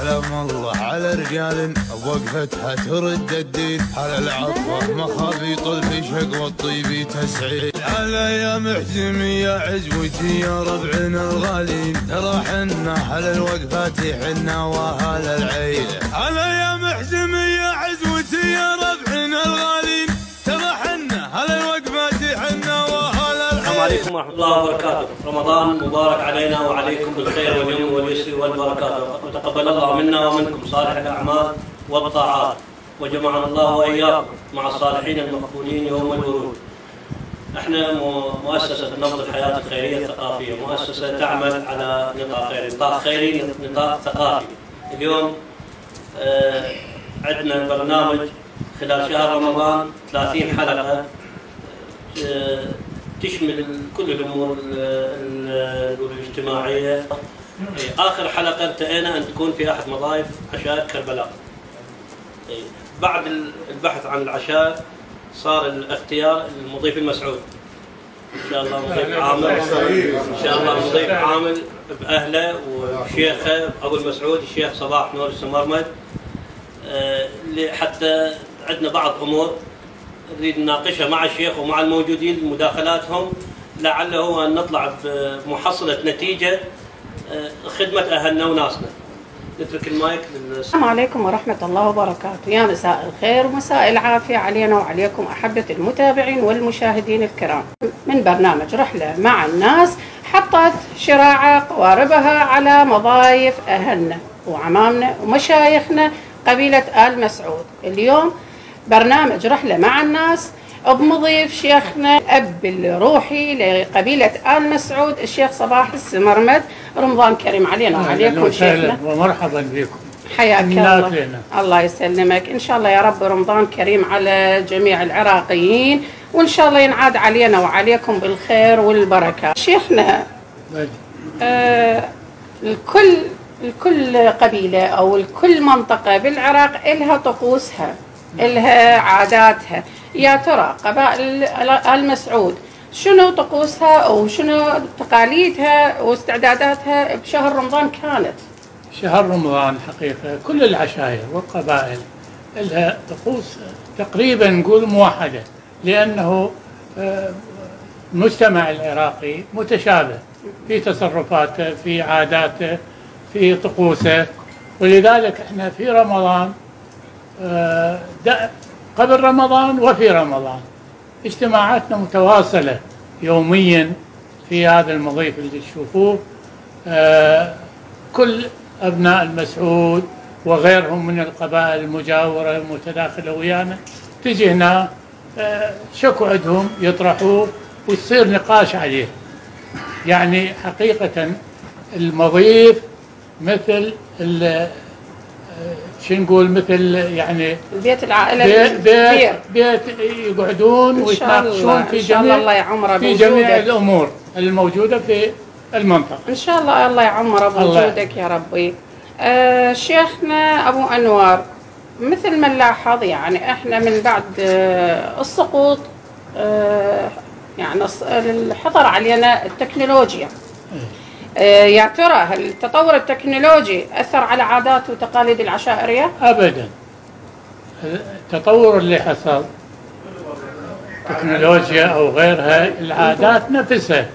سلام الله على رجال بوقفتها ترد الدين، على العطفة مخابيط الفشق والطيب تسعيد، على يا محزم يا عزوتي يا ربعنا الغالين، ترى حنا على الوقفات حنا واهل العيلة، على يا محزم يا عزوتي يا ربعنا الغالين، ترى حنا على الوقفات حنا واهل العيلة. السلام عليكم ورحمة الله وبركاته. رمضان مبارك علينا وعليكم بالخير واليمن واليسر والبركات، وتقبل الله منا ومنكم صالح الأعمال والطاعات، وجمعنا الله وإياكم مع الصالحين المقبولين يوم الورود. احنا مؤسسة نبض الحياة الخيرية الثقافية، مؤسسة تعمل على نطاق خيري، نطاق ثقافي. اليوم عندنا برنامج خلال شهر رمضان 30 حلقة تشمل كل الامور الاجتماعيه. اخر حلقه انتهينا ان تكون في احد مضايف عشاء كربلاء. بعد البحث عن العشاء صار الاختيار المضيف المسعود. ان شاء الله مضيف عامل، ان شاء الله مضيف عامل باهله وشيخه ابو المسعود الشيخ صباح نور السمرمد، حتى عندنا بعض امور نريد نناقشها مع الشيخ ومع الموجودين مداخلاتهم، لعله ان نطلع بمحصله نتيجه خدمه اهلنا وناسنا. نترك المايك السلام عليكم ورحمه الله وبركاته. يا مساء الخير ومساء العافيه علينا وعليكم احبه المتابعين والمشاهدين الكرام. من برنامج رحله مع الناس حطت شراع قواربها على مضايف اهلنا وعمامنا ومشايخنا قبيله آل مسعود. اليوم برنامج رحلة مع الناس بمضيف شيخنا الأب الروحي لقبيلة آل مسعود الشيخ صباح السمرمد. رمضان كريم علينا وعليكم شيخنا، ومرحبا بكم. حياك الله. الله يسلمك. إن شاء الله يا رب رمضان كريم على جميع العراقيين، وإن شاء الله ينعاد علينا وعليكم بالخير والبركة. شيخنا الكل قبيلة أو الكل منطقة بالعراق إلها طقوسها، إلها عاداتها. يا ترى قبائل آل مسعود شنو طقوسها أو شنو تقاليدها واستعداداتها بشهر رمضان كانت؟ شهر رمضان حقيقة كل العشائر والقبائل لها طقوس تقريبا نقول موحدة، لأنه المجتمع العراقي متشابه في تصرفاته، في عاداته، في طقوسه. ولذلك احنا في رمضان قبل رمضان وفي رمضان اجتماعاتنا متواصلة يوميا في هذا المضيف اللي تشوفوه. كل أبناء المسعود وغيرهم من القبائل المجاورة المتداخلة ويانا تجي هنا شكو عندهم يطرحوه ويصير نقاش عليه. يعني حقيقة المضيف مثل شو نقول، مثل يعني بيت العائلة، بيت يقعدون ويتناقشون في جميع الأمور الموجودة في المنطقة. إن شاء الله الله يعمر بوجودك يا ربي. شيخنا أبو أنوار، مثل ما نلاحظ يعني إحنا من بعد السقوط يعني حضر علينا التكنولوجيا. يا ترى هل التطور التكنولوجي أثر على عادات وتقاليد العشائرية؟ أبدا. التطور اللي حصل تكنولوجيا أو غيرها العادات نفسها.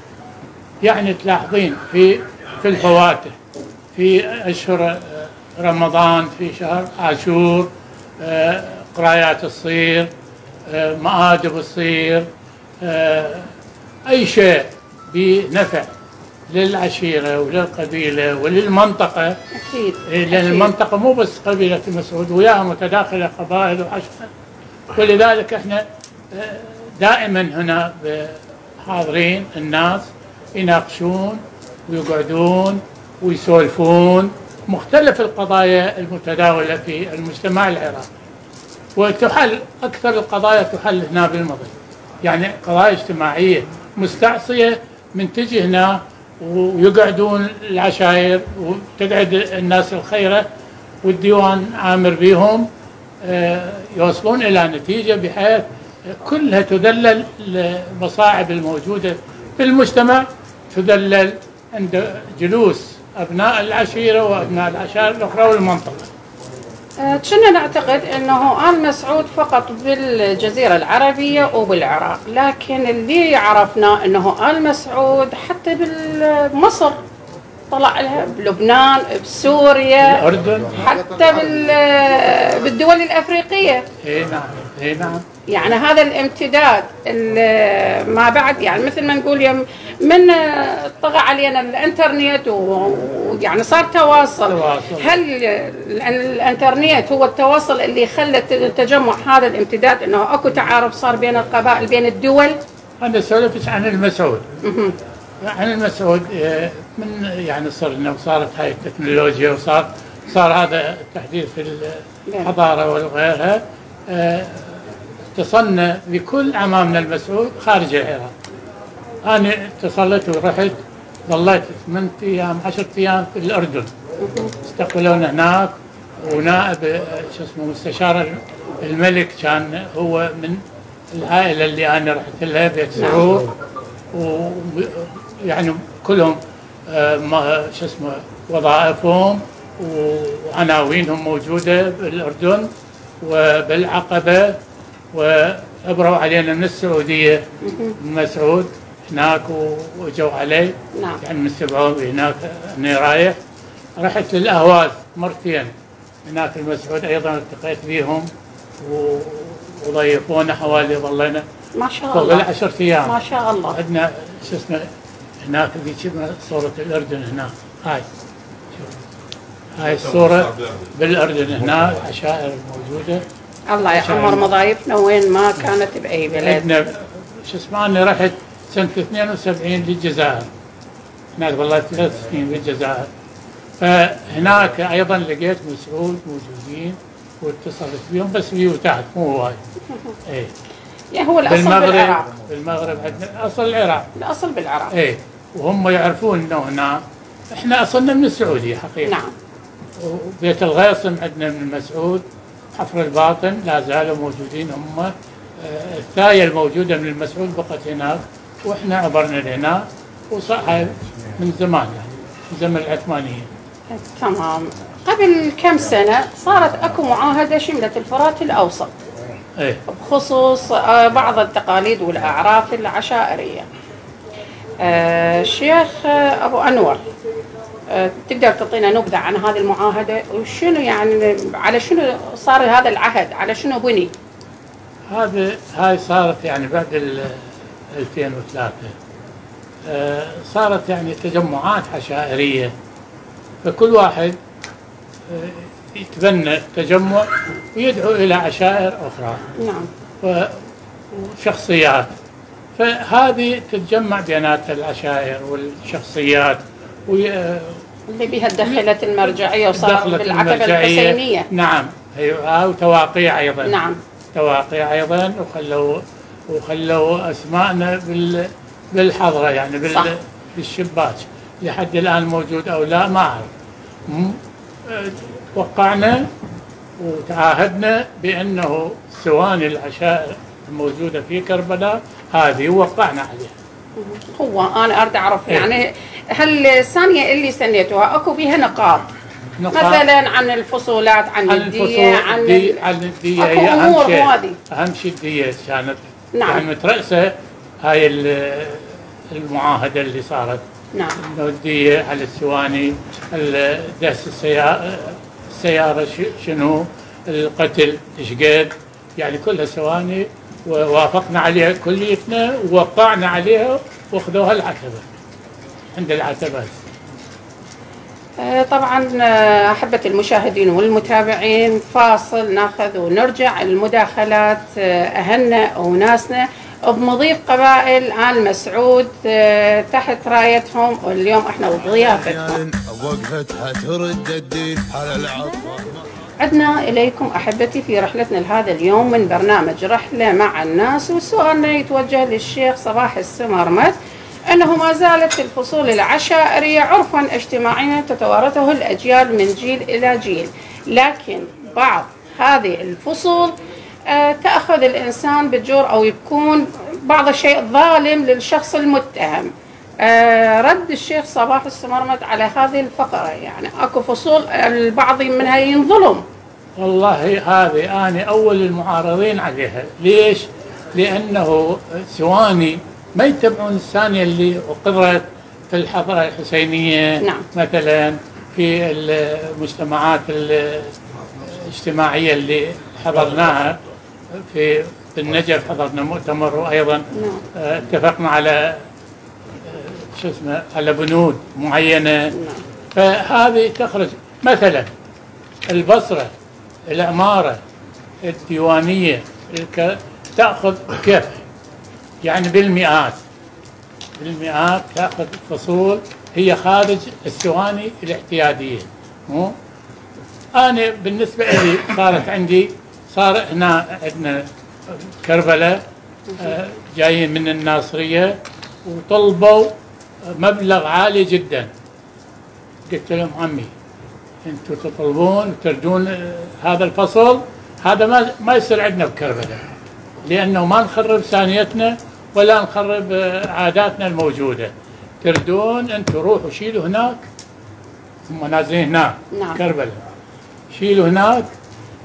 يعني تلاحظين في الفواتح، في أشهر رمضان، في شهر عاشور قرايات تصير، مآدب تصير، أي شيء بنفع للعشيرة وللقبيلة وللمنطقة. أكيد. لأن المنطقة مو بس قبيلة المسعود، وياها متداخلة قبائل وعشائر. ولذلك احنا دائما هنا حاضرين، الناس يناقشون ويقعدون ويسولفون مختلف القضايا المتداولة في المجتمع العراقي، وتحل أكثر القضايا تحل هنا بالمضيف. يعني قضايا اجتماعية مستعصية من تجي هنا ويقعدون العشائر وتقعد الناس الخيرة والديوان عامر بهم، يوصلون إلى نتيجة بحيث كلها تدلل المصاعب الموجودة في المجتمع، تدلل عند جلوس أبناء العشيرة وأبناء العشائر الأخرى والمنطقة. كنا نعتقد أنه آل مسعود فقط بالجزيرة العربية وبالعراق، لكن اللي عرفنا أنه آل مسعود حتى بمصر طلع لها، بلبنان، بسوريا، الأردن، حتى بالدول الأفريقية. نعم، نعم. يعني هذا الامتداد ما بعد، يعني مثل ما نقول يوم من طغى علينا الانترنت ويعني صار تواصل. هل الانترنت هو التواصل اللي خلى تجمع هذا الامتداد، انه اكو تعارف صار بين القبائل بين الدول؟ انا اسولف عن المسعود. عن المسعود من يعني صرنا وصارت هاي التكنولوجيا صار هذا التحديث في الحضاره وغيرها. اتصلنا بكل عمامنا المسعود خارج العراق. أنا اتصلت ورحت، ظليت 8 أيام 10 أيام في الأردن، استقبلونا هناك، ونائب مستشار الملك كان هو من العائلة اللي أنا رحت لها، بيت سرور، ويعني كلهم وظائفهم وعناوينهم موجودة بالأردن وبالعقبة، وعبروا علينا من السعودية من مسعود هناك وجوا علي. نعم. يعني مستبعون هناك اني رايح. رحت للأهواز مرتين هناك المسعود ايضا، التقيت بهم وضيفونا حوالي، ظلينا ما شاء فوق الله 10 ايام. ما شاء الله. عندنا هناك ذيك صورة الأردن هناك، هاي الصورة بالأردن هناك، عشائر موجودة. الله يعمر مضايفنا وين ما كانت بأي بلد. عندنا أنا رحت سنة 72 للجزائر، هناك والله 3 سنين بالجزائر، فهناك أيضا لقيت مسعود موجودين واتصلت بهم، بس بيوتات مو هواي. يعني هو الأصل بالعراق. بالمغرب عندنا أصل العراق. الأصل بالعراق. وهم يعرفون إنه هنا إحنا أصلنا من السعودية حقيقة. نعم. وبيت الغيصم عندنا من مسعود، حفر الباطن لا زالوا موجودين هم. الثاية الموجودة من المسعود بقت هناك، واحنا عبرنا لهنا، وصح من زمان يعني من زمن العثمانيين. تمام. قبل كم سنة صارت اكو معاهدة شملت الفرات الأوسط. بخصوص بعض التقاليد والأعراف العشائرية. الشيخ أبو أنور، تقدر تعطينا نبذة عن هذه المعاهدة وشنو يعني على شنو صار هذا العهد، على شنو بني؟ هاي صارت يعني بعد 2003. صارت يعني تجمعات عشائرية، فكل واحد يتبنى تجمع ويدعو إلى عشائر أخرى. نعم. وشخصيات، فهذه تتجمع بينات العشائر والشخصيات اللي بها دخلت المرجعية وصارت بالعتبة الحسينية. نعم. وتواقيع أيضا. نعم. تواقيع أيضا، وخلوا أسماءنا بالحضرة يعني بالشباك. لحد الآن موجود أو لا ما أعرف. وقعنا وتعاهدنا بأنه سواني العشائر الموجودة في كربلاء هذه وقعنا عليها. هو أنا أريد أعرف يعني هل الثانية اللي سنيتوها أكو بها نقاط مثلا عن الفصولات، عن الدية، عن الدية هي أهم شيء. أهم شيء الدية كانت. نعم. يعني مترأسة هاي المعاهدة اللي صارت. نعم. إنه الدية على السواني، دهس السيارة شنو، القتل ايش قد، يعني كلها سواني، ووافقنا عليها كليتنا ووقعنا عليها واخذوها العتبة عند العتبات. طبعا أحبة المشاهدين والمتابعين، فاصل ناخذ ونرجع. المداخلات أهلنا وناسنا بمضيف قبائل آل مسعود تحت رايتهم، واليوم احنا بضيافتهم. وقفتها ترد الدين على العطف. عدنا إليكم أحبتي في رحلتنا لهذا اليوم من برنامج رحلة مع الناس، وسؤالنا يتوجه للشيخ صباح السمرمد، أنه ما زالت الفصول العشائرية عرفا اجتماعيا تتوارثه الأجيال من جيل إلى جيل، لكن بعض هذه الفصول تأخذ الإنسان بالجور أو يكون بعض الشيء ظالم للشخص المتهم. رد الشيخ صباح السمرمد على هذه الفقرة، يعني اكو فصول البعض منها ينظلم. والله هذه أنا أول المعارضين عليها. ليش؟ لأنه سواني ما يتبعون الثانية اللي أقرت في الحضارة الحسينية. نعم. مثلا في المجتمعات الاجتماعية اللي حضرناها في النجف، حضرنا مؤتمر، وأيضا نعم. اتفقنا على شو اسمه على بنود معينة. نعم. فهذه تخرج مثلا البصرة، العمارة، الديوانية، تأخذ كيف يعني بالمئات تأخذ فصول هي خارج السواني الاعتيادية. مو أنا بالنسبة لي صارت عندي، صار هنا عندنا كربلاء جايين من الناصرية وطلبوا مبلغ عالي جدا. قلت لهم عمي انتم تطلبون وتردون هذا الفصل، هذا ما يصير عندنا بكربلاء، لانه ما نخرب ثانيتنا ولا نخرب عاداتنا الموجوده. تردون انتم روحوا شيلوا هناك، هم نازلين هناك. نعم. كربلاء شيلوا هناك،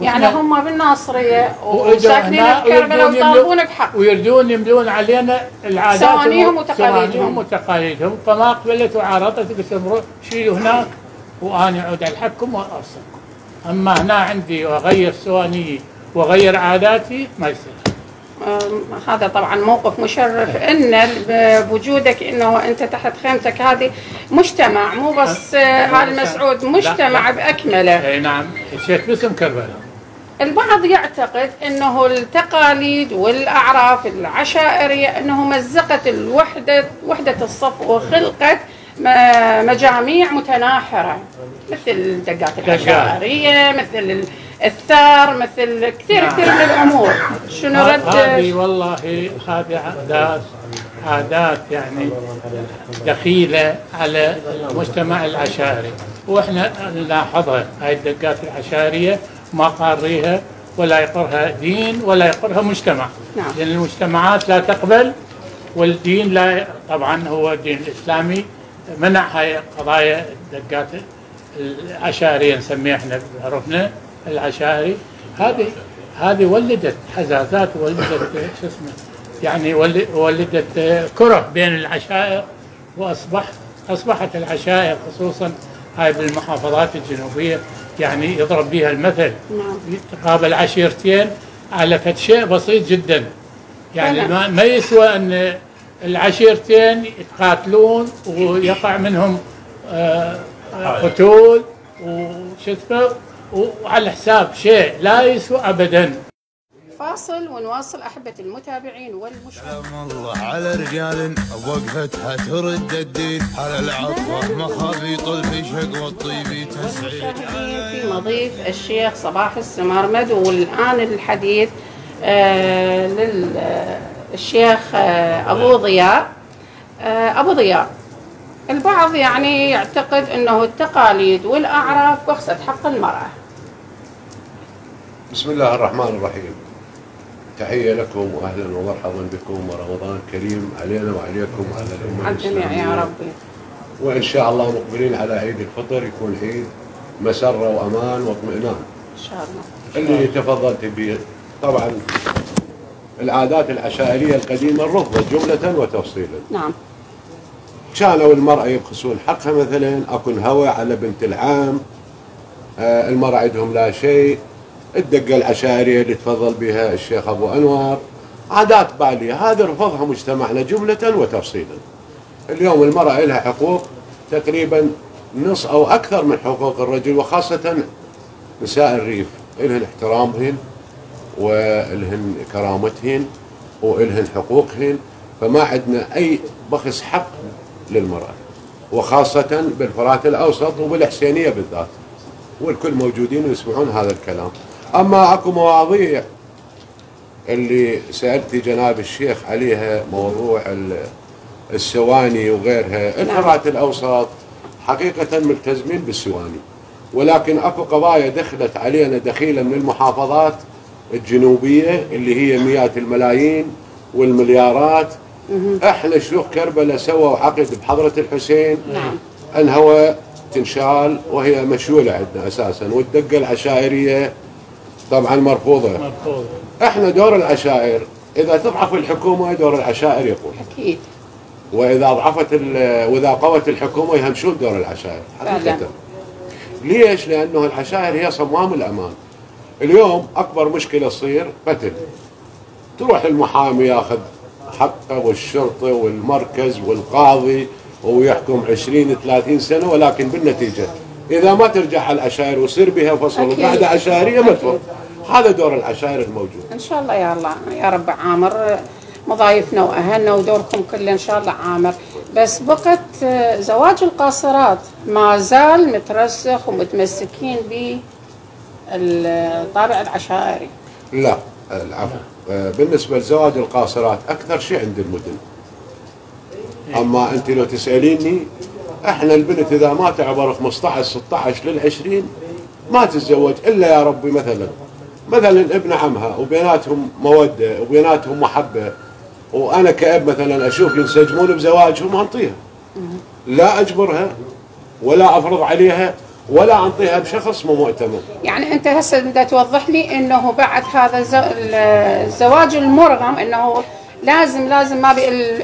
يعني هم بالناصرية وساكنين بكربلاء وطالبون بحق، ويردون يملون علينا العادات سوانيهم وتقاليدهم وتقاليدهم. فما قبلت وعارضت، قلت لهم روح شيلوا هناك وأنا أعود على الحكم وأرسلكم. أما هنا عندي وأغير سوانيي وأغير عاداتي ما يصير. هذا طبعا موقف مشرف ان بوجودك، انه انت تحت خيمتك هذه مجتمع، مو بس آل مسعود، مجتمع باكمله. اي نعم. الشيخ باسم كربلاء. البعض يعتقد انه التقاليد والاعراف العشائريه انه مزقت وحده الصف وخلقت مجاميع متناحره، مثل الدقات العشائريه، مثل الثار، مثل كثير من الامور. شنو رد؟ هذه والله هذه عادات يعني دخيله على المجتمع العشائري، واحنا نلاحظها. هاي الدقات العشائريه ما قاريها ولا يقرها دين ولا يقرها مجتمع. نعم. لان المجتمعات لا تقبل، والدين لا. طبعا هو الدين الاسلامي منع هاي قضايا الدقات العشائريه، نسميها احنا بعرفنا العشائري. هذه ولدت حزازات، ولدت شو اسمه يعني ولدت كره بين العشائر، اصبحت العشائر خصوصا هاي بالمحافظات الجنوبيه يعني يضرب بها المثل. نعم. تقابل عشيرتين على فد شيء بسيط جدا، يعني ما يسوى ان العشيرتين يتقاتلون ويقع منهم قتول وشو اسمه، وعلى حساب شيء لا يسوى ابدا. فاصل ونواصل احبتي المتابعين والمشاهدين. سلام الله على رجال وقفتها ترد الدين، على العطفه مخابيط الفشق والطيب تسعيد. في مضيف الشيخ صباح السمرمد، والان الحديث للشيخ ابو ضياء. ابو ضياء، البعض يعني يعتقد انه التقاليد والاعراف بخست حق المراه. بسم الله الرحمن الرحيم. تحية لكم وأهلا ومرحبا بكم، ورمضان كريم علينا وعليكم وعلى الأمة على الجميع يا ربي. وإن شاء الله مقبلين على عيد الفطر، يكون عيد مسرة وأمان واطمئنان إن شاء الله. اللي تفضلت به. طبعا العادات العشائرية القديمة رفضت جملة وتفصيلا. نعم. كانوا المرأة يبخسون حقها، مثلا أكون هوى على بنت العام، المرأة عندهم لا شيء. الدقة العشائرية اللي تفضل بها الشيخ أبو أنور عادات بالية، هذا رفضها مجتمعنا جملة وتفصيلا. اليوم المرأة لها حقوق تقريبا نص أو أكثر من حقوق الرجل، وخاصة نساء الريف إلهن احترامهن وإلهن كرامتهن وإلهن حقوقهن، فما عندنا أي بخس حق للمرأة، وخاصة بالفرات الأوسط وبالحسينية بالذات، والكل موجودين ويسمعون هذا الكلام. أما أكو مواضيع اللي سألتي جناب الشيخ عليها، موضوع السواني وغيرها. الفرات الأوسط حقيقة ملتزمين بالسواني، ولكن أكو قضايا دخلت علينا دخيلة من المحافظات الجنوبية اللي هي مئات الملايين والمليارات، احنا شيوخ كربلاء سووا عقد بحضرة الحسين. نعم. الهوى تنشال وهي مشولة عندنا اساسا، والدقة العشائرية طبعا مرفوضة. احنا دور العشائر اذا تضعف الحكومة دور العشائر يقول. اكيد. واذا قوت الحكومة يهمشون دور العشائر حقيقة. ليش؟ لانه العشائر هي صمام الامان. اليوم اكبر مشكلة تصير قتل، تروح المحامي ياخذ حقه والشرطة والمركز والقاضي ويحكم 20-30 سنة، ولكن بالنتيجة إذا ما ترجع على العشائر ويصير بها فصل وقاعدة عشائرية ما تفضل. هذا دور العشائر الموجود. إن شاء الله يا الله يا رب عامر مضايفنا وأهلنا ودوركم كله إن شاء الله عامر. بس بقت زواج القاصرات ما زال مترسخ ومتمسكين بالطابع العشائري. لا العفو، بالنسبة لزواج القاصرات أكثر شيء عند المدن. أما أنت لو تسأليني، احنا البنت اذا ما تعبر 15-16 لل20 ما تتزوج الا يا ربي مثلا ابن عمها وبيناتهم موده وبيناتهم محبه، وانا كأب مثلا اشوف ينسجمون بزواجهم انطيها، لا اجبرها ولا افرض عليها ولا انطيها بشخص مو مؤتمن. يعني انت هسه بدك توضح لي انه بعد هذا الزواج المرغم انه لازم ما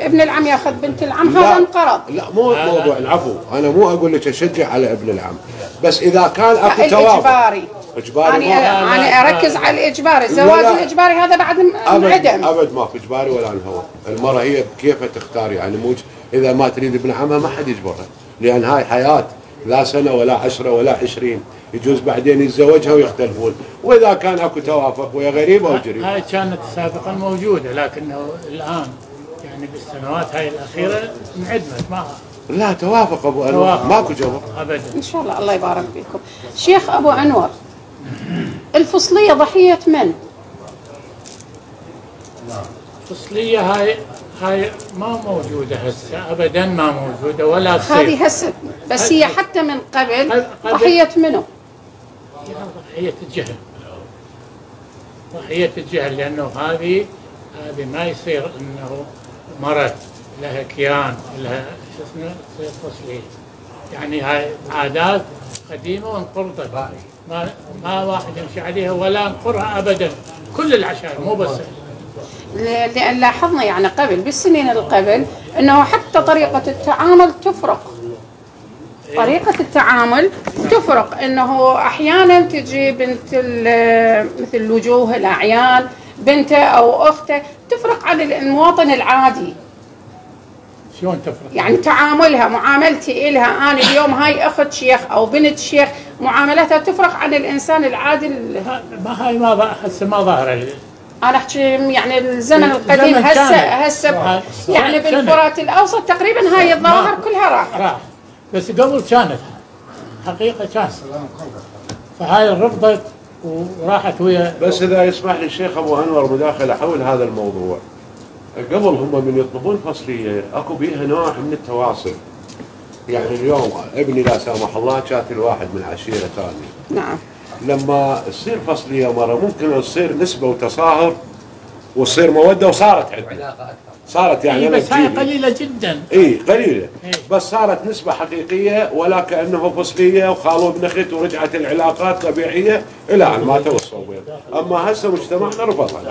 ابن العم ياخذ بنت العم، هذا انقرض. لا مو موضوع العفو، انا مو اقول لك اشجع على ابن العم، بس اذا كان اكو توافق اجباري. انا اركز على الاجباري، الزواج الاجباري هذا بعد انعدم. ابد ماكو اجباري ولا انهوى، المراه هي بكيفها تختار، يعني مو اذا ما تريد ابن عمها ما حد يجبرها، لان هاي حياه لا سنه ولا 10 ولا 20، يجوز بعدين يتزوجها ويختلفون، واذا كان اكو توافق ويا غريبه وجريمه. هاي كانت سابقا موجوده، لكنه الان يعني بالسنوات هاي الاخيره انعدمت. ما لا توافق ابو انور، ماكو جبر ابدا. ان شاء الله الله يبارك فيكم. شيخ ابو انور، الفصليه ضحيه من؟ الفصليه هاي ما موجوده هسه ابدا، ما موجوده ولا تصير. هذه هسه بس هي حتى من قبل ضحيه منه؟ ضحيه الجهل. ضحيه الجهل، لانه هذه ما يصير انه مرة لها كيان لها شو اسمه تصير فصليه. يعني هاي عادات قديمه وانقرضت، ما واحد يمشي عليها ولا انقرها ابدا، كل العشائر مو بس. لأن لاحظنا يعني قبل بالسنين اللي قبل أنه حتى طريقة التعامل تفرق. طريقة التعامل تفرق، أنه أحيانا تجي بنت مثل وجوه الأعيان بنته أو أخته تفرق عن المواطن العادي. شلون تفرق؟ يعني تعاملها معاملتي إلها أنا اليوم هاي أخت شيخ أو بنت شيخ معاملتها تفرق عن الإنسان العادي. هاي ما هسه ما ظاهرة. أنا أحكي يعني الزمن القديم هسه يعني بالفرات الأوسط تقريبا هاي الظواهر كلها راح. بس قبل كانت حقيقة كانت، فهاي رفضت وراحت ويا. بس إذا يسمح لي الشيخ أبو أنور مداخلة حول هذا الموضوع. قبل هم من يطلبون فصلية أكو بيها نوع من التواصل. يعني اليوم ابني لا سامح الله كاتل واحد من عشيرة ثانية. نعم. لما تصير فصلية مرة ممكن تصير نسبة وتصاهر وتصير مودة، وصارت عندنا صارت يعني بس هاي قليلة جدا. قليلة. بس صارت نسبة حقيقية، ولا كأنه فصلية وخالوا بنخت ورجعت العلاقات طبيعية إلى أن ما توصلوا بين. أما هسه مجتمعنا رفض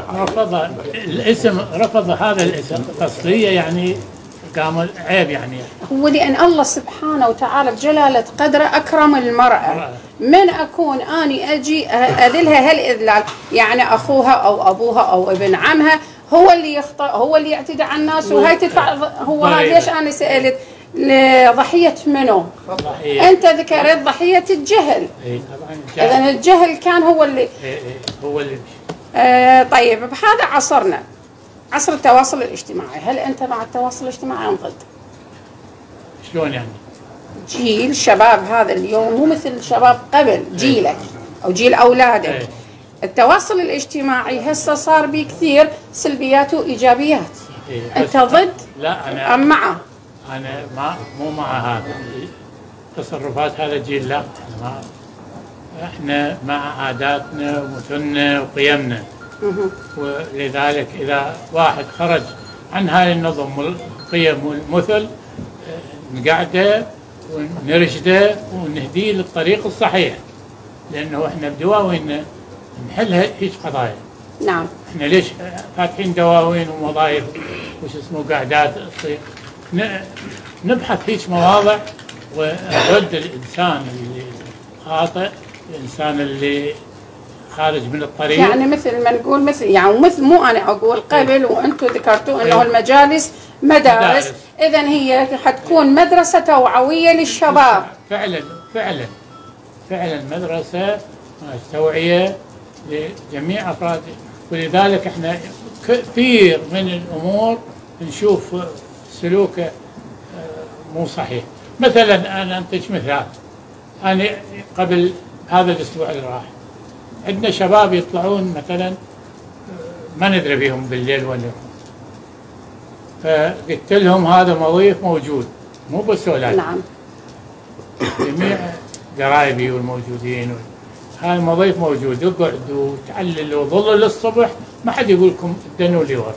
الاسم، رفض هذا الاسم فصلية، يعني كامل عيب يعني. هو لأن الله سبحانه وتعالى بجلالة قدره أكرم المرأة. من أكون أني أجي أذلها هالإذلال، يعني أخوها أو أبوها أو ابن عمها هو اللي يخطأ، هو اللي يعتدي على الناس وهي تدفع. هو هذا ليش أنا سألت ضحية منو؟ أنت ذكرت ضحية الجهل. إذن الجهل كان هو اللي هو اللي طيب بهذا عصرنا، عصر التواصل الاجتماعي، هل أنت مع التواصل الاجتماعي أم ضد؟ شلون يعني؟ جيل شباب هذا اليوم مو مثل شباب قبل، جيلك أو جيل أولادك. التواصل الاجتماعي هسه صار به كثير سلبيات وإيجابيات. أنت ضد؟ لا أنا أم معه؟ أنا مو مع هذا تصرفات هذا الجيل، لا. احنا مع عاداتنا ومثلنا وقيمنا، ولذلك إذا واحد خرج عن هاي النظم والقيم والمثل، نقعده ونرشده ونهديه للطريق الصحيح، لأنه إحنا بدواويننا نحل هيك قضايا. نعم. إحنا ليش فاتحين دواوين ووظائف وش اسمه قاعدات تصير؟ نبحث هيك مواضع ونرد الإنسان اللي خاطئ، الإنسان اللي خارج من الطريق. يعني مثل ما نقول مثل مو أنا أقول قبل وأنتم ذكرتوا أنه المجالس مدارس، إذا هي حتكون مدرسة توعوية للشباب. فعلا مدرسة توعية لجميع أفراد، ولذلك احنا كثير من الأمور نشوف سلوكه مو صحيح. مثلا أنا أنتج مثال، أنا قبل هذا الأسبوع اللي راح عندنا شباب يطلعون مثلا ما ندري بهم بالليل ولا، فقلت لهم هذا مضيف موجود مو بس ولاد. نعم. جميع قرايبي والموجودين هذا المضيف موجود، اقعدوا وتعللوا ظلوا للصبح، ما حد يقول لكم ادنوا لي ورا.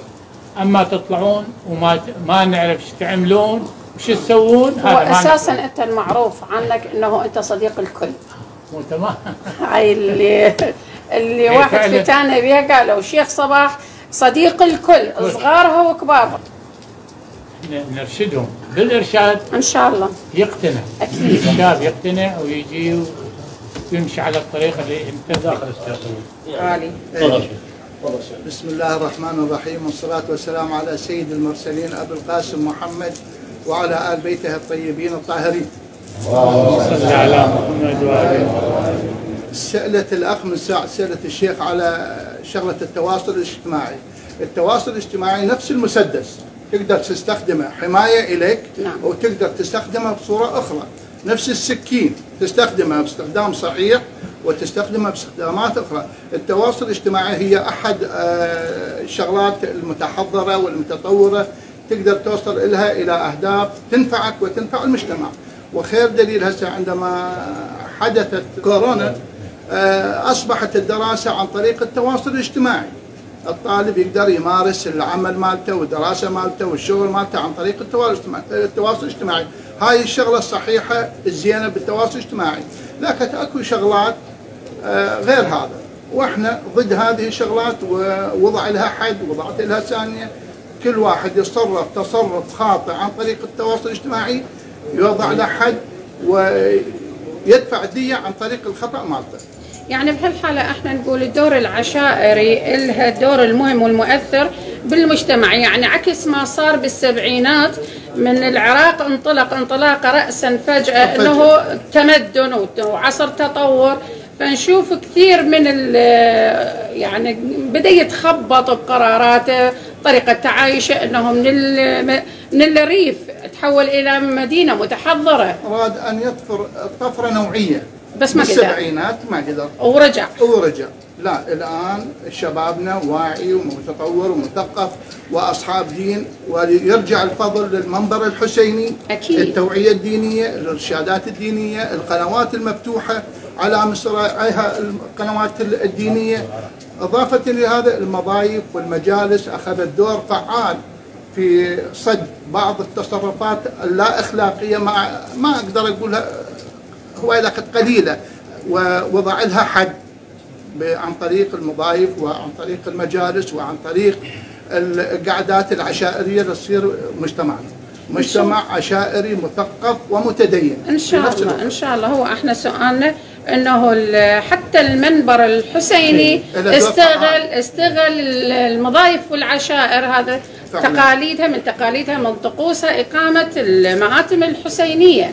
اما تطلعون وما نعرف ايش تعملون وش تسوون. هو اساسا انت المعروف عنك انه انت صديق الكل. مو تمام. هاي اللي واحد في تانا بيه قالوا شيخ صباح صديق الكل، صغارها وكبارها. نرشدهم بالارشاد ان شاء الله يقتنع. اكيد الشاب يقتنع ويجي ويمشي على الطريقه اللي انت داخل علي. بسم الله الرحمن الرحيم، والصلاة والسلام على سيد المرسلين أبي القاسم محمد وعلى آل بيته الطيبين الطاهرين. صلى على محمد وآله. سألت الأخ من ساعة سألت الشيخ على شغلة التواصل الاجتماعي. التواصل الاجتماعي نفس المسدس، تقدر تستخدمه حماية إليك وتقدر تستخدمه بصورة أخرى. نفس السكين تستخدمها باستخدام صحيح وتستخدمها باستخدامات أخرى. التواصل الاجتماعي هي أحد الشغلات المتحضرة والمتطورة تقدر توصل إلها إلى أهداف تنفعك وتنفع المجتمع. وخير دليل هسه عندما حدثت كورونا أصبحت الدراسة عن طريق التواصل الاجتماعي. الطالب يقدر يمارس العمل مالته والدراسة مالته والشغل مالته عن طريق التواصل الاجتماعي. هاي الشغلة الصحيحة الزينة بالتواصل الاجتماعي، لكن اكو شغلات غير هذا، واحنا ضد هذه الشغلات ووضع لها حد ووضعت لها ثانية. كل واحد يتصرف تصرف خاطئ عن طريق التواصل الاجتماعي يوضع له حد ويدفع دية عن طريق الخطأ مالته. يعني بهالحالة احنا نقول الدور العشائري لها الدور المهم والمؤثر بالمجتمع، يعني عكس ما صار بالسبعينات من العراق انطلق انطلاقة رأسا فجأة انه تمدن وعصر تطور، فنشوف كثير من يعني بدأ يتخبط بقراراته، طريقة تعايشه انه من الريف تحول الى مدينة متحضرة. اراد ان يطفر طفرة نوعية بس ما قدر. بالسبعينات ما قدر ورجع. لا، الآن شبابنا واعي ومتطور ومثقف وأصحاب دين، ويرجع الفضل للمنبر الحسيني. أكيد. التوعية الدينية، الإرشادات الدينية، القنوات المفتوحة على مصراعيها القنوات الدينية. إضافة لهذا المضايف والمجالس أخذت دور فعال في صد بعض التصرفات اللا أخلاقية، ما أقدر أقولها هو إذا كانت قليلة، ووضع لها حد عن طريق المضايف وعن طريق المجالس وعن طريق القعدات العشائرية اللي تصير مجتمع عشائري مثقف ومتدين. ان شاء الله ان شاء الله. هو احنا سؤالنا انه حتى المنبر الحسيني استغل المضايف والعشائر، هذا تقاليدها من من طقوسها إقامة المآتم الحسينية.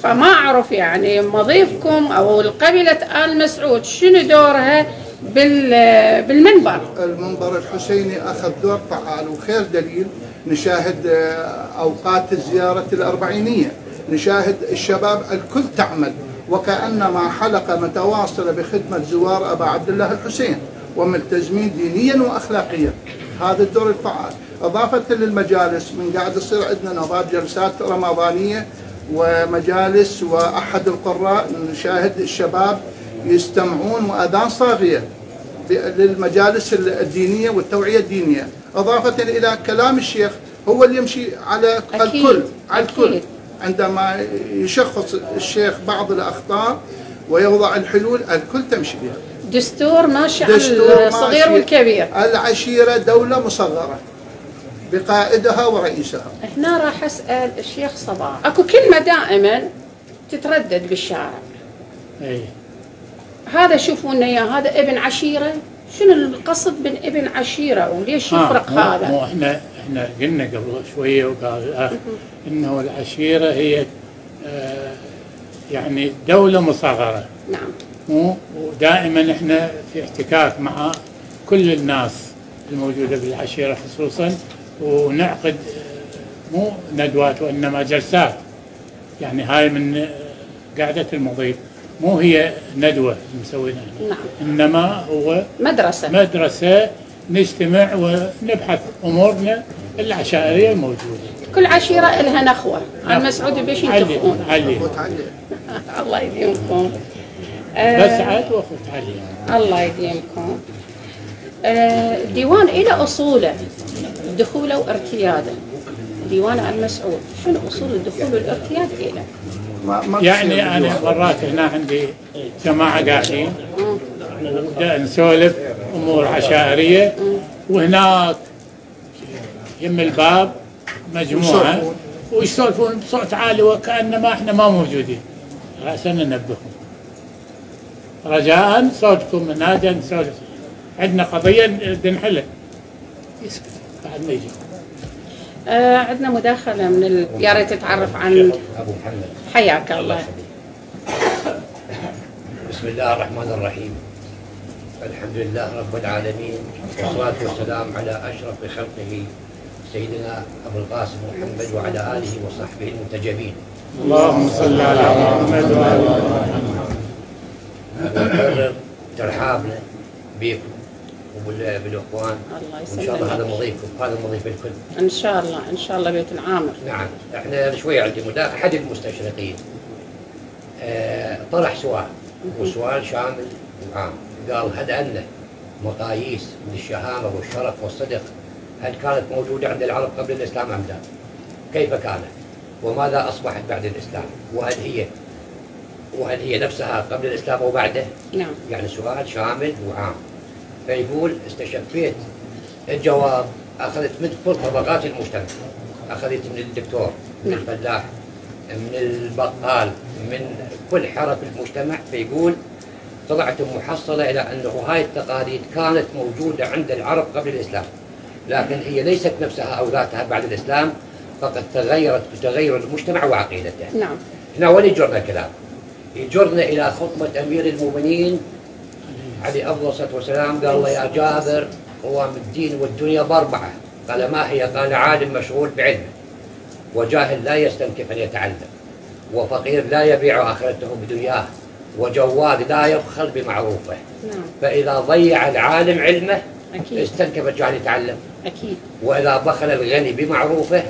فما أعرف يعني مضيفكم أو القبيلة آل مسعود شنو دورها بالمنبر؟ المنبر الحسيني أخذ دور فعال، وخير دليل نشاهد أوقات الزيارة الأربعينية، نشاهد الشباب الكل تعمل وكأنما حلقة متواصلة بخدمة زوار أبا عبد الله الحسين وملتزمين دينيا وأخلاقيا. هذا الدور الفعال. إضافة للمجالس من قاعد يصير عندنا نوبات جلسات رمضانية ومجالس، وأحد القراء نشاهد الشباب يستمعون وأذان صاغية للمجالس الدينية والتوعية الدينية. إضافة إلى كلام الشيخ هو اللي يمشي على الكل، على الكل. عندما يشخص الشيخ بعض الأخطاء ويوضع الحلول الكل تمشي بها. دستور ماشي على الصغير والكبير. العشيرة دولة مصغرة بقائدها ورئيسها. هنا راح أسأل الشيخ صباح، أكو كلمة دائما تتردد بالشارع. اي هذا شوفوا لنا اياه، هذا ابن عشيرة، شنو القصد من ابن عشيرة وليش يفرق هذا؟ مو احنا قلنا قبل شوية وقال انه العشيرة هي يعني دولة مصغرة. نعم. مو ودائما احنا في احتكاك مع كل الناس الموجودة بالعشيرة خصوصا، ونعقد مو ندوات وإنما جلسات. يعني هاي من قاعدة المضيف، مو هي ندوة مسوينها. نعم. إنما هو مدرسة نجتمع ونبحث أمورنا العشائرية الموجودة. كل عشيرة لها نخوة. المسعود بيش ينتخون. الله يديمكم. بسعد وأخوت علي. الله يديمكم. الديوان إلى أصوله، دخوله وارتياده. ديوان المسعود شنو أصول الدخول والارتياد إلى؟ يعني أنا مرات هنا عندي جماعة قاعدين نسولف أمور عشائرية، وهناك يم الباب مجموعة ويسولفون بصوت عالي وكأنما احنا ما موجودين. رأسا ننبههم رجاء صوتكم نادى نسولف، عندنا قضية نحلها. يسكت بعد ما يجي. عندنا مداخلة من يا ريت تتعرف عن أبو محمد. حياك الله. بسم الله الرحمن الرحيم. الحمد لله رب العالمين، والصلاة والسلام على أشرف خلقه سيدنا أبو القاسم محمد وعلى آله وصحبه المنتجبين. اللهم صل على محمد وعلى محمد. نكرر ترحابنا بكم وبالاخوان، وان شاء الله هذا مضيفكم، هذا مضيف الكل ان شاء الله. ان شاء الله بيت العامر. نعم. احنا شوي عندي مداخل. احد المستشرقين طرح سؤال، وسؤال شامل وعام. قال هل ان مقاييس للشهامه والشرف والصدق هل كانت موجوده عند العرب قبل الاسلام ام لا؟ كيف كانت؟ وماذا اصبحت بعد الاسلام؟ وهل هي نفسها قبل الاسلام وبعده؟ نعم. يعني سؤال شامل وعام. فيقول استشفيت الجواب، اخذت من كل طبقات المجتمع، اخذت من الدكتور، من الفلاح، من البقال، من كل حرف المجتمع. فيقول طلعت محصله الى انه هاي التقاليد كانت موجوده عند العرب قبل الاسلام، لكن هي ليست نفسها او ذاتها بعد الاسلام، فقد تغيرت بتغير المجتمع وعقيدته. نعم. هنا وين يجرنا الكلام؟ يجرنا الى خطبه امير المؤمنين عليه افضل الصلاه والسلام. قال الله يا جابر قوام الدين والدنيا باربعه. قال ما هي؟ قال عالم مشغول بعلمه، وجاهل لا يستنكف ان يتعلم، وفقير لا يبيع اخرته بدنياه، وجواد لا يبخل بمعروفه. نعم. فاذا ضيع العالم علمه أكيد. استنكف الجاهل يتعلم. أكيد. واذا بخل الغني بمعروفه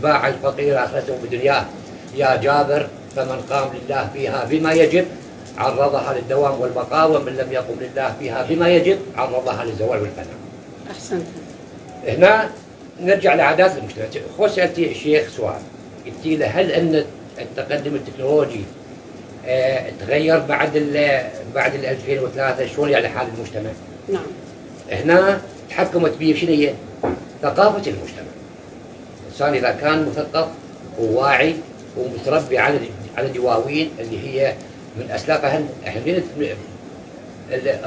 باع الفقير اخرته بدنياه. يا جابر فمن قام لله فيها بما يجب عرضها للدوام والبقاء، ومن لم يقم لله فيها بما يجب عرضها للزوال والفناء. أحسنت. هنا نرجع لعادات المجتمع. خو سألتي الشيخ سؤال، قلت له هل ان التقدم التكنولوجي تغير بعد 2003 شلون يعني حال المجتمع؟ نعم. هنا تحكمت به شنو هي؟ ثقافة المجتمع. الإنسان إذا كان مثقف وواعي ومتربي على دواوين اللي هي من أسلافها احنا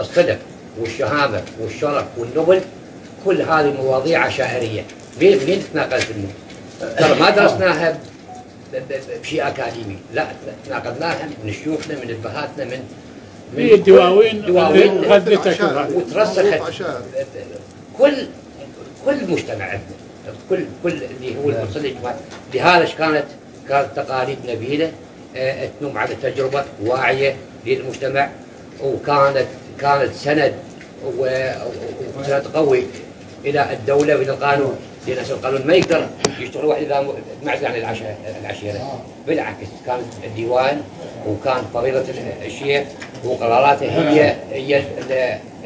الصدق والشهامة والشرف والنبل، كل هذه مواضيع عشائرية. مين تناقلت منه؟ ترى ما درسناها بشيء أكاديمي، لا تناقلناها من شيوخنا، من أبهاتنا، من الدواوين غذتك وترسخت كل مجتمع عندنا، كل اللي هو المصلي. لهذا كانت تقاليد نبيله تنم على تجربه واعيه للمجتمع، كانت سند وسند قوي الى الدوله والى القانون. لان القانون ما يقدر يشتغل واحد اذا معزل عن العشيره. بالعكس كان الديوان وكان فضيله الشيخ وقراراته هي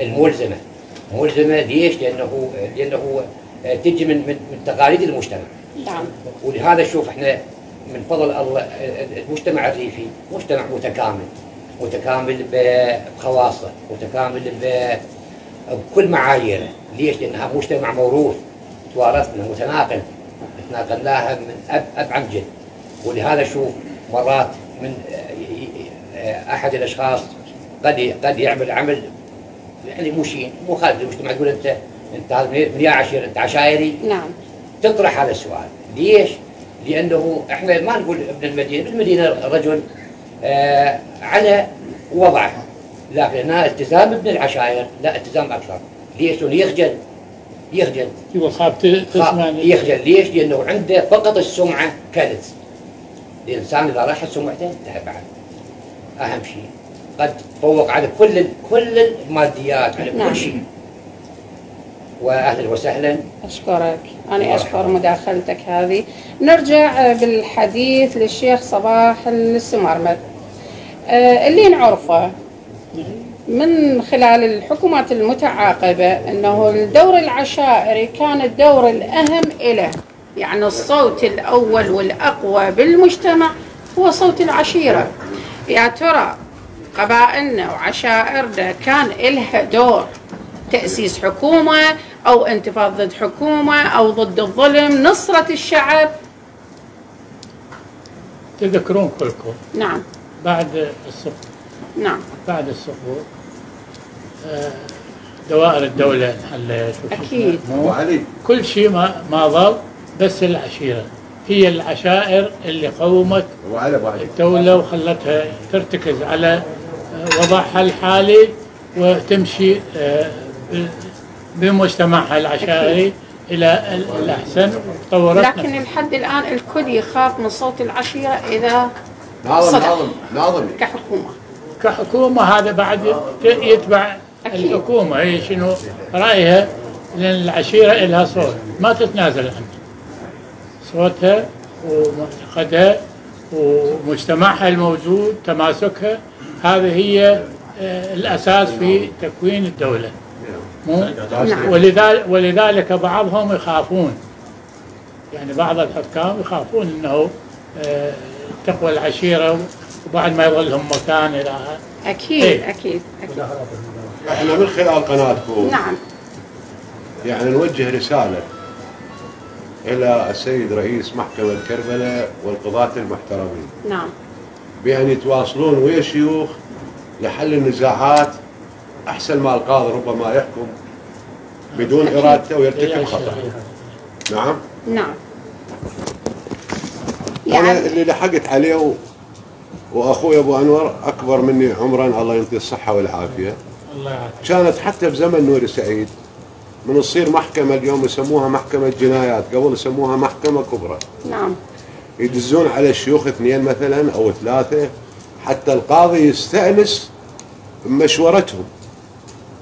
الملزمه. ملزمه ليش؟ لانه تجي من تقاليد المجتمع. نعم. ولهذا شوف احنا من فضل الله المجتمع الريفي مجتمع متكامل بخواصه، متكامل بكل معاييره. ليش؟ لانها مجتمع موروث، توارثنا متناقل، تناقلناها من اب عن جد. ولهذا شوف مرات من احد الاشخاص قد يعمل عمل يعني مو خالد المجتمع، يقول انت هذا من يا عشيره، انت عشائري. نعم. تطرح هذا السؤال. ليش؟ لانه احنا ما نقول ابن المدينه، بالمدينه رجل على وضعه، لكن هنا التزام ابن العشائر لا، التزام اكثر. ليش؟ لانه يخجل يخاف تسمع. يخجل. ليش؟ لانه عنده فقط السمعه كنز. الانسان اذا راحت سمعته انتهى بعد. اهم شيء قد تفوق على كل الماديات، على كل شيء. واهلا وسهلا. اشكرك، انا اشكر مداخلتك هذه. نرجع بالحديث للشيخ صباح السمرمد. اللي نعرفه من خلال الحكومات المتعاقبه انه الدور العشائري كان الدور الاهم له، يعني الصوت الاول والاقوى بالمجتمع هو صوت العشيره. يا ترى قبائلنا وعشائرنا كان لها دور تأسيس حكومة أو انتفاض ضد حكومة أو ضد الظلم، نصرة الشعب؟ تذكرون كلكم. نعم. بعد السقوط. نعم. بعد السقوط دوائر الدولة انحلت. أكيد. كل شيء ما ظل، بس العشيرة هي العشائر اللي قومت الدولة وخلتها ترتكز على وضعها الحالي وتمشي بمجتمعها العشائري إلى الأحسن وطورت. لكن لحد الآن الكل يخاف من صوت العشيرة إذا صدق كحكومة هذا بعد يتبع أكيد. الحكومة هي شنو رأيها، لأن العشيرة لها صوت ما تتنازل عنه، صوتها ومعتقدها ومجتمعها الموجود تماسكها، هذه هي الأساس في تكوين الدولة. ولذلك بعضهم يخافون، يعني بعض الحكام يخافون أنه تقوى العشيرة وبعد ما يظلهم مكان إلى. أكيد. إيه؟ أكيد. احنا من خلال قناتكم نعم يعني نوجه رسالة إلى السيد رئيس محكمة كربلاء والقضاة المحترمين. نعم. بأن يتواصلون ويا الشيوخ لحل النزاعات، أحسن ما القاضي ربما يحكم بدون إرادته ويرتكب خطأ. نعم. نعم. أنا اللي لحقت عليه وأخوي أبو أنور أكبر مني عمرا، الله يعطيه الصحة والعافية. الله يعافيك. كانت حتى بزمن نوري سعيد من تصير محكمة، اليوم يسموها محكمة جنايات، قبل يسموها محكمة كبرى. نعم. يدزون على الشيوخ 2 مثلا أو 3 حتى القاضي يستأنس بمشورتهم.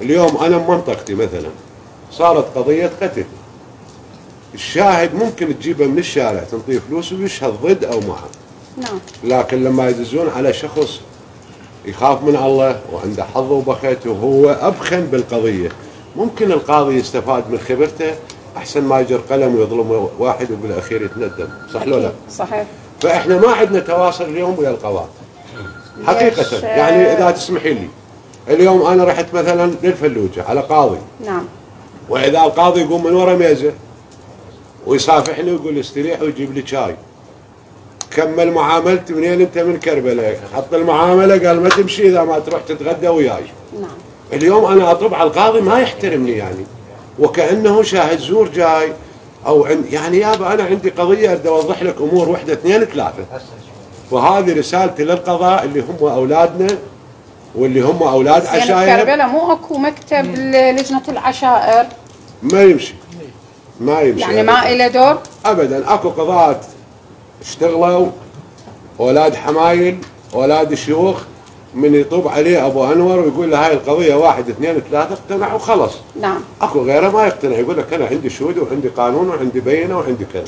اليوم أنا بمنطقتي مثلا صارت قضية قتل، الشاهد ممكن تجيبه من الشارع تنطيه فلوس ويشهد ضد أو معه. نعم. لكن لما يدزون على شخص يخاف من الله وعنده حظ وبخت وهو أبخن بالقضية، ممكن القاضي يستفاد من خبرته أحسن ما يجر قلم ويظلم واحد وبالأخير يتندم. صح لو لا؟ صحيح. فإحنا ما عندنا تواصل اليوم ويا القضاء حقيقة. يعني إذا تسمحي لي، اليوم أنا رحت مثلا للفلوجة على قاضي. نعم. وإذا القاضي يقوم من ورا ميزة ويصافحني ويقول لي استريح ويجيب لي شاي، كمل معاملتي، منين أنت؟ من كربلاء. حط المعاملة، قال ما تمشي إذا ما تروح تتغدى وياي. نعم. اليوم أنا أطلب على القاضي ما يحترمني، يعني وكأنه شاهد زور جاي أو يعني يابا أنا عندي قضية بدي أوضح لك أمور 1 2 3. وهذه رسالتي للقضاء اللي هم أولادنا واللي هم أولاد عشائر. يعني كربلاء مو أكو مكتب لجنة العشائر؟ ما يمشي. يعني ما إله دور؟ أبدا. أكو قضاة اشتغلوا، أولاد حمايل، أولاد شيوخ، من يطوب عليه أبو أنور ويقول له هاي القضية 1 2 3 اقتنع وخلص. نعم. أكو غيره ما يقتنع، يقول لك أنا عندي شهود وعندي قانون وعندي بينة وعندي كذا.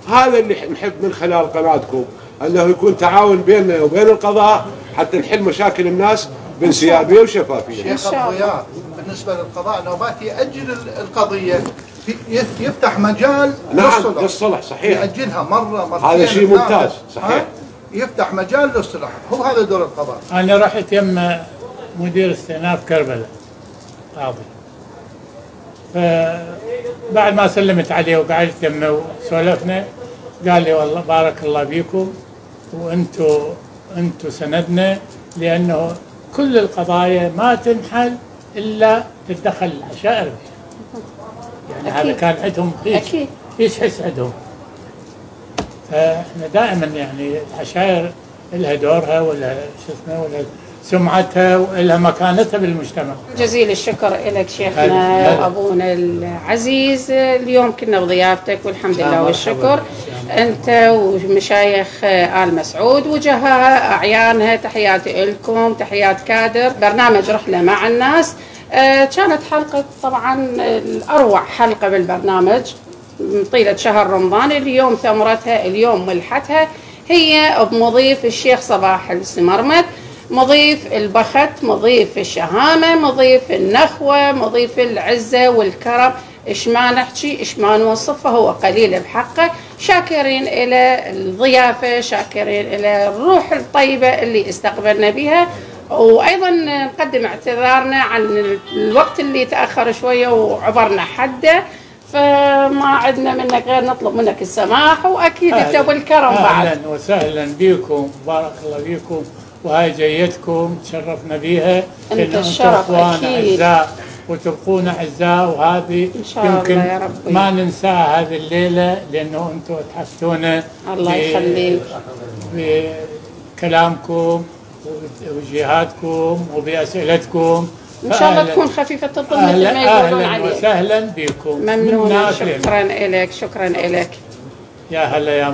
هذا اللي نحب من خلال قناتكم، أنه يكون تعاون بيننا وبين القضاء حتى نحل مشاكل الناس بانسيابية وشفافية. شيخ أبو ضياء، بالنسبة للقضاء نوبات يأجل القضية يفتح مجال نعم للصلح صحيح. يأجلها مرة مرتين، هذا شيء ممتاز صحيح. يفتح مجال للصلح، هو هذا دور القضاء. أنا رحت يم مدير استئناف كربلاء قاضي، فبعد ما سلمت عليه وقعدت يمه وسولفنا قال لي والله بارك الله بيكم وانتم سندنا، لأنه كل القضايا ما تنحل إلا تتدخل العشائر فيها. يعني هذا كان عندهم فيش حس عندهم. فاحنا دائما يعني العشائر لها دورها ولا شو اسمه ولا سمعتها ولها مكانتها بالمجتمع. جزيل الشكر لك شيخنا وابونا العزيز، اليوم كنا بضيافتك والحمد لله والشكر. انت ومشايخ آل مسعود وجهها اعيانها، تحياتي لكم، تحيات كادر برنامج رحله مع الناس. كانت حلقه طبعا الاروع حلقه بالبرنامج طيله شهر رمضان. اليوم ثمرتها، اليوم ملحتها هي بمضيف الشيخ صباح السمرمد، مضيف البخت، مضيف الشهامة، مضيف النخوة، مضيف العزة والكرم. إيش ما نحكي، إيش ما نوصفه، هو قليل بحقه. شاكرين إلى الضيافة، شاكرين إلى الروح الطيبة اللي استقبلنا بها، وأيضا نقدم اعتذارنا عن الوقت اللي تأخر شوية وعبرنا حده، فما عندنا منك غير نطلب منك السماح، وأكيد أنت والكرم بعد. أهلا وسهلا بكم، بارك الله فيكم، وهاي جيتكم تشرفنا بيها، انت الشرف اكيد اعزاء وتبقون اعزاء، وهذه يمكن ما ننساها هذه الليله، لانه انتم تحفتونا الله يخليك بكلامكم وجهاتكم وباسئلتكم. ان شاء الله تكون خفيفه الظل مثل ما يقولون عليه. اهلا وسهلا بكم، ممنون، شكرا لك، شكرا لك. يا هلا يا